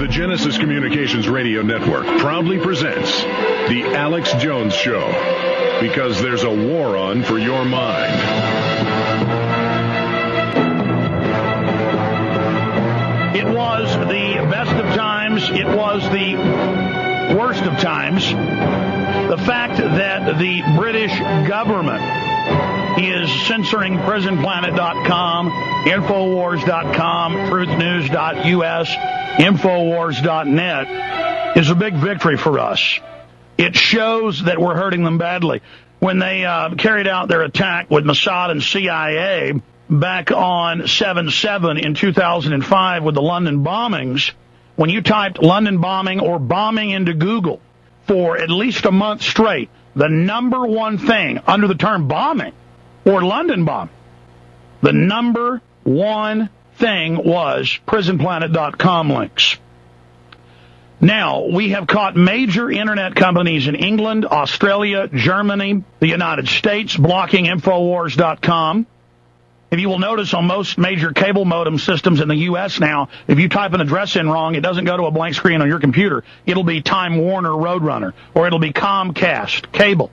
The Genesis Communications Radio Network proudly presents The Alex Jones Show, because there's a war on for your mind. It was the best of times. It was the worst of times. The fact that the British government is censoring PrisonPlanet.com, Infowars.com, TruthNews.us, Infowars.net is a big victory for us. It shows that we're hurting them badly. When they carried out their attack with Mossad and CIA back on 7/7 in 2005 with the London bombings, when you typed London bombing or bombing into Google for at least a month straight, the number one thing under the term bombing or London bombing, the number one thing was PrisonPlanet.com links. Now, we have caught major internet companies in England, Australia, Germany, the United States blocking Infowars.com. If you will notice on most major cable modem systems in the U.S. now, if you type an address in wrong, it doesn't go to a blank screen on your computer. It'll be Time Warner Roadrunner, or it'll be Comcast cable.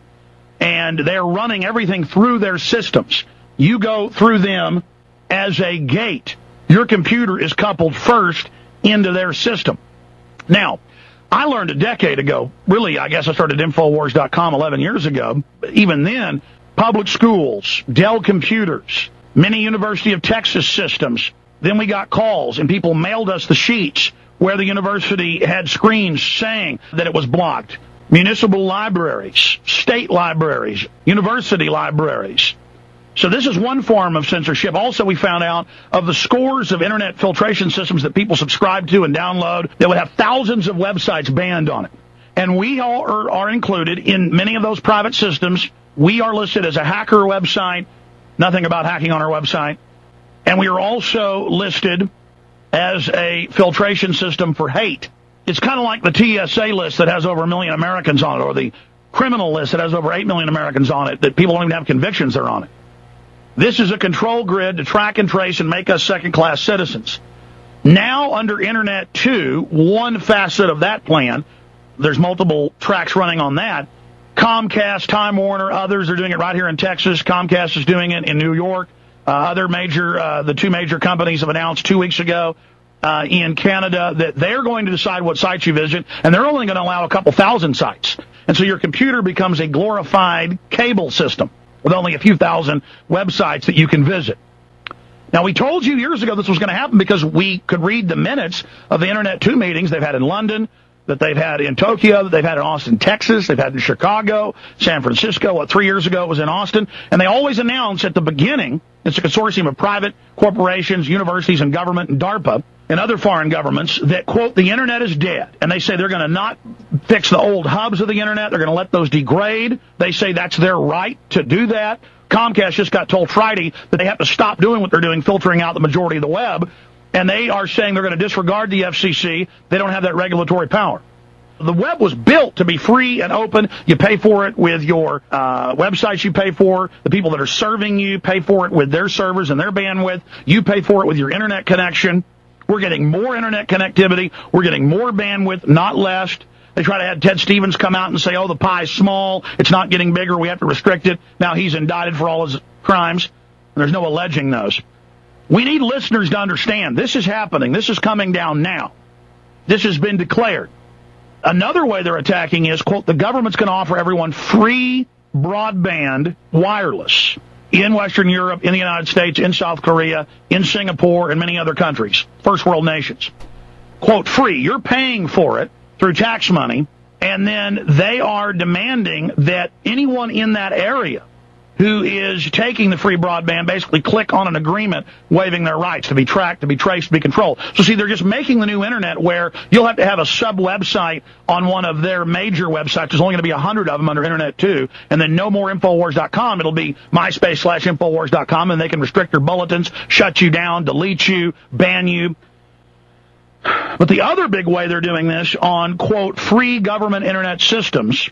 And they're running everything through their systems. You go through them as a gate. Your computer is coupled first into their system. Now, I learned a decade ago, really, I guess I started Infowars.com 11 years ago. Even then, public schools, Dell computers, many University of Texas systems. Then we got calls, and people mailed us the sheets where the university had screens saying that it was blocked. Municipal libraries, state libraries, university libraries. So this is one form of censorship. Also, we found out of the scores of internet filtration systems that people subscribe to and download that would have thousands of websites banned on it. And we all are included in many of those private systems. We are listed as a hacker website. Nothing about hacking on our website. And we are also listed as a filtration system for hate. It's kind of like the TSA list that has over 1 million Americans on it, or the criminal list that has over 8 million Americans on it, that people don't even have convictions that are on it. This is a control grid to track and trace and make us second-class citizens. Now, under Internet 2, one facet of that plan, there's multiple tracks running on that. Comcast, Time Warner, others are doing it right here in Texas. Comcast is doing it in New York. The two major companies have announced 2 weeks ago in Canada that they're going to decide what sites you visit, and they're only going to allow a couple thousand sites. And so your computer becomes a glorified cable system with only a few thousand websites that you can visit. Now, we told you years ago this was going to happen because we could read the minutes of the Internet 2 meetings they've had in London, that they've had in Tokyo, that they've had in Austin, Texas, they've had in Chicago, San Francisco. 3 years ago it was in Austin. And they always announce at the beginning, it's a consortium of private corporations, universities, and government, and DARPA, and other foreign governments, that, quote, the Internet is dead. And they say they're going to not fix the old hubs of the Internet. They're going to let those degrade. They say that's their right to do that. Comcast just got told Friday that they have to stop doing what they're doing, filtering out the majority of the web. And they are saying they're going to disregard the FCC. They don't have that regulatory power. The web was built to be free and open. You pay for it with your websites you pay for. The people that are serving you pay for it with their servers and their bandwidth. You pay for it with your Internet connection. We're getting more Internet connectivity. We're getting more bandwidth, not less. They try to have Ted Stevens come out and say, oh, the pie's small. It's not getting bigger. We have to restrict it. Now he's indicted for all his crimes. And there's no alleging those. We need listeners to understand this is happening. This is coming down now. This has been declared. Another way they're attacking is, quote, the government's going to offer everyone free broadband wireless in Western Europe, in the United States, in South Korea, in Singapore, and many other countries, first world nations. Quote, free. You're paying for it through tax money, and then they are demanding that anyone in that area who is taking the free broadband basically click on an agreement waiving their rights to be tracked, to be traced, to be controlled. So, see, they're just making the new Internet where you'll have to have a sub-website on one of their major websites. There's only going to be 100 of them under Internet 2, and then no more Infowars.com. It'll be MySpace/Infowars.com, and they can restrict your bulletins, shut you down, delete you, ban you. But the other big way they're doing this on, quote, free government Internet systems,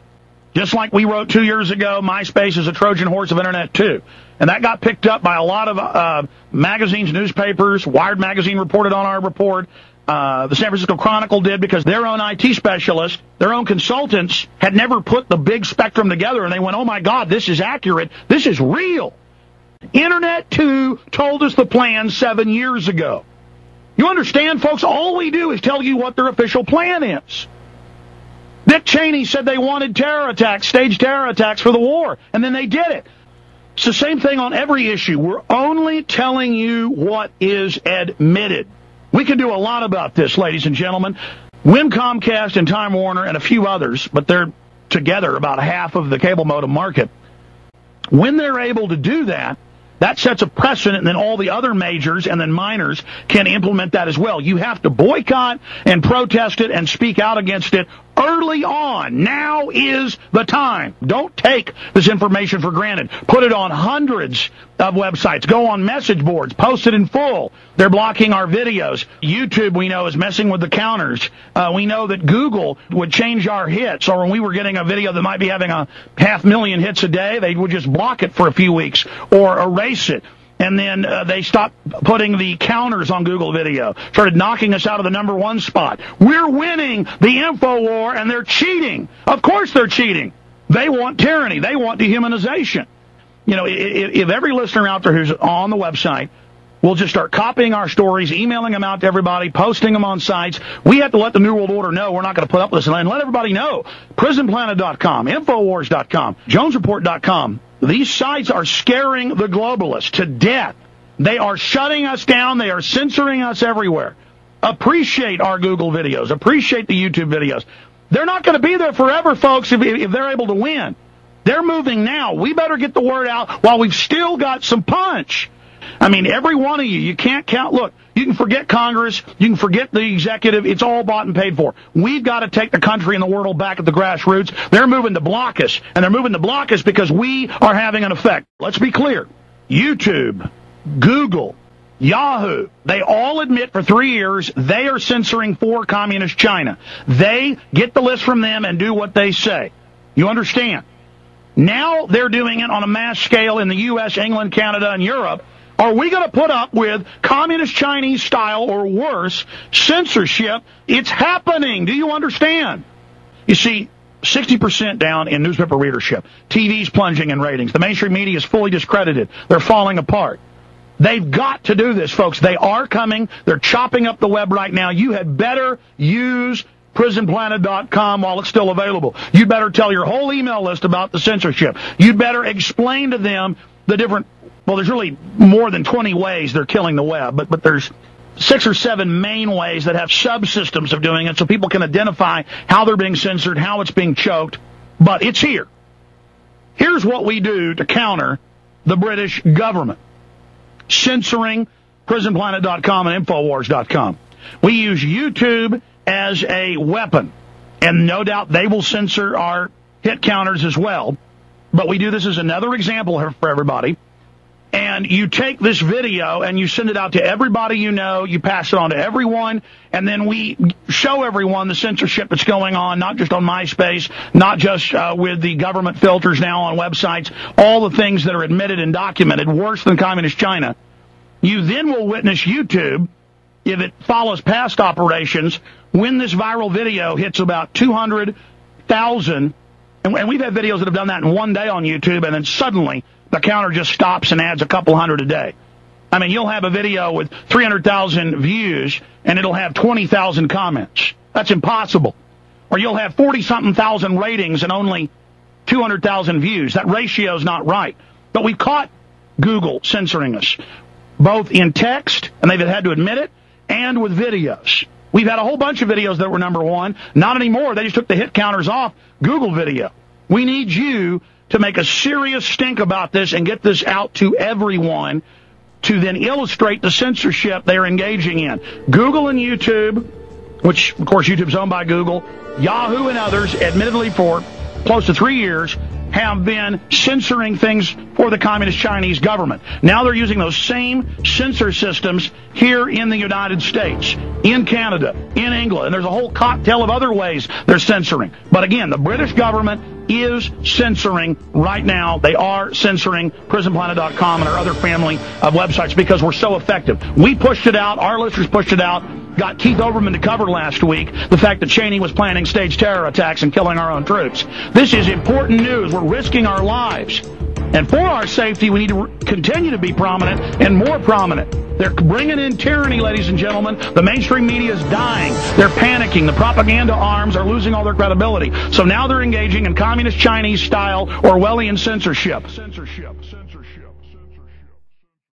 just like we wrote 2 years ago, MySpace is a Trojan horse of Internet 2. And that got picked up by a lot of magazines, newspapers. Wired magazine reported on our report. The San Francisco Chronicle did, because their own IT specialists, their own consultants, had never put the big spectrum together, and they went, oh my God, this is accurate. This is real. Internet 2 told us the plan 7 years ago. You understand, folks? All we do is tell you what their official plan is. Dick Cheney said they wanted terror attacks, staged terror attacks for the war, and then they did it. It's the same thing on every issue. We're only telling you what is admitted. We can do a lot about this, ladies and gentlemen. Win, Comcast, and Time Warner, and a few others, but they're together about half of the cable modem market. When they're able to do that, that sets a precedent, and then all the other majors and then minors can implement that as well. You have to boycott and protest it and speak out against it early on. Now is the time. Don't take this information for granted. Put it on hundreds of websites. Go on message boards. Post it in full. They're blocking our videos. YouTube, we know, is messing with the counters. We know that Google would change our hits, or when we were getting a video that might be having 500,000 hits a day, they would just block it for a few weeks or erase it. And then they stopped putting the counters on Google Video, started knocking us out of the #1 spot. We're winning the info war, and they're cheating. Of course they're cheating. They want tyranny. They want dehumanization. You know, if every listener out there who's on the website will just start copying our stories, emailing them out to everybody, posting them on sites, we have to let the New World Order know we're not going to put up with this, and let everybody know. PrisonPlanet.com, Infowars.com, JonesReport.com. These sites are scaring the globalists to death. They are shutting us down. They are censoring us everywhere. Appreciate our Google videos. Appreciate the YouTube videos. They're not going to be there forever, folks, if they're able to win. They're moving now. We better get the word out while we've still got some punch. I mean, every one of you can't count. Look, you can forget Congress. You can forget the executive. It's all bought and paid for. We've got to take the country and the world back at the grassroots. They're moving to block us, and they're moving to block us because we are having an effect. Let's be clear. YouTube, Google, Yahoo, they all admit for 3 years they are censoring for Communist China. They get the list from them and do what they say. You understand? Now they're doing it on a mass scale in the U.S., England, Canada, and Europe. Are we going to put up with communist Chinese style or worse censorship? It's happening. Do you understand? You see, 60% down in newspaper readership. TV's plunging in ratings. The mainstream media is fully discredited. They're falling apart. They've got to do this, folks. They are coming. They're chopping up the web right now. You had better use PrisonPlanet.com while it's still available. You'd better tell your whole email list about the censorship. You'd better explain to them the different... Well, there's really more than 20 ways they're killing the web, but there's 6 or 7 main ways that have subsystems of doing it so people can identify how they're being censored, how it's being choked. But it's here. Here's what we do to counter the British government. Censoring PrisonPlanet.com and Infowars.com. We use YouTube as a weapon, and no doubt they will censor our hit counters as well. But we do this as another example for everybody. And you take this video and you send it out to everybody you know, you pass it on to everyone, and then we show everyone the censorship that's going on, not just on MySpace, not just with the government filters now on websites, all the things that are admitted and documented, worse than Communist China. You then will witness YouTube, if it follows past operations, when this viral video hits about 200,000, and we've had videos that have done that in one day on YouTube, and then suddenly the counter just stops and adds a couple hundred a day. I mean, you'll have a video with 300,000 views, and it'll have 20,000 comments. That's impossible. Or you'll have 40-something thousand ratings and only 200,000 views. That ratio's not right. But we've caught Google censoring us, both in text, and they've had to admit it, and with videos. We've had a whole bunch of videos that were #1. Not anymore. They just took the hit counters off Google video. We need you to make a serious stink about this and get this out to everyone to then illustrate the censorship they're engaging in. Google and YouTube, which, of course, YouTube's owned by Google, Yahoo and others, admittedly for close to 3 years, have been censoring things for the Communist Chinese government. Now they're using those same censor systems here in the United States, in Canada, in England, and there's a whole cocktail of other ways they're censoring. But again, the British government is censoring right now. They are censoring PrisonPlanet.com and our other family of websites because we're so effective. We pushed it out. Our listeners pushed it out. got Keith Olbermann to cover last week, the fact that Cheney was planning staged terror attacks and killing our own troops. This is important news. We're risking our lives. And for our safety, we need to continue to be prominent and more prominent. They're bringing in tyranny, ladies and gentlemen. The mainstream media is dying. They're panicking. The propaganda arms are losing all their credibility. So now they're engaging in communist Chinese-style Orwellian censorship. Censorship.